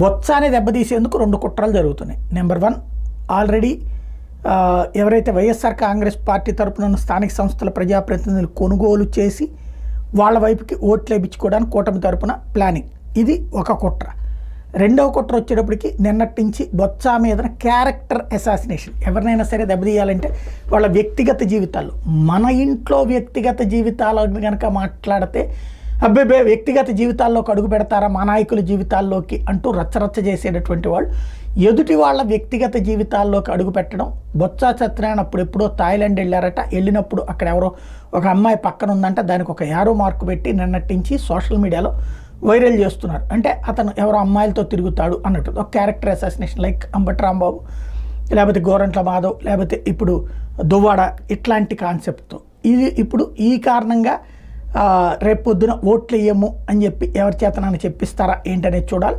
బొత్సాని దెబ్బతీసేందుకు 2 కుట్రలు జరుగుతున్నాయి. Number 1, already ఎవరైతే వైఎస్ఆర్ కాంగ్రెస్ పార్టీ తరపున ఉన్న స్థానిక సంస్థల ప్రజాప్రతినిధులు కొనుగోలు చేసి వాళ్ళ వైపుకి ఓట్లు వేయించుకోవడానికి కూటమి తరపున ప్లానింగ్, ఇది ఒక కుట్ర. రెండవ కుట్ర వచ్చేటప్పటికి నిన్నటి నుంచి బొత్స మీద క్యారెక్టర్ అసాసినేషన్. ఎవరినైనా సరే దెబ్బతీయాలంటే వాళ్ళ వ్యక్తిగత జీవితాల్లో, మన ఇంట్లో వ్యక్తిగత జీవితాలను కనుక మాట్లాడితే అబ్బాయి వ్యక్తిగత జీవితాల్లోకి అడుగు పెడతారా మా నాయకుల జీవితాల్లోకి అంటూ రచ్చరచ్చ చేసేటటువంటి వాళ్ళు ఎదుటి వాళ్ళ వ్యక్తిగత జీవితాల్లోకి అడుగు పెట్టడం. బొత్స సత్యనారాయణ ఎప్పుడో థాయిలాండ్ వెళ్ళారట, వెళ్ళినప్పుడు అక్కడ ఎవరో ఒక అమ్మాయి పక్కన ఉందంట, దానికి ఒక యారో మార్కు పెట్టి నిన్నటి నుంచి సోషల్ మీడియాలో వైరల్ చేస్తున్నారు. అంటే అతను ఎవరో అమ్మాయిలతో తిరుగుతాడు అన్నట్టు ఒక character assassination, like Ambati Rambabu, లేకపోతే గోరంట్ల మాధవ్, లేకపోతే ఇప్పుడు దువ్వాడ, ఇట్లాంటి కాన్సెప్ట్తో. ఇది ఇప్పుడు ఈ కారణంగా రేపు పొద్దున ఓట్లు వేయము అని చెప్పి ఎవరి చేతనని చెప్పిస్తారా ఏంటనేది చూడాలి.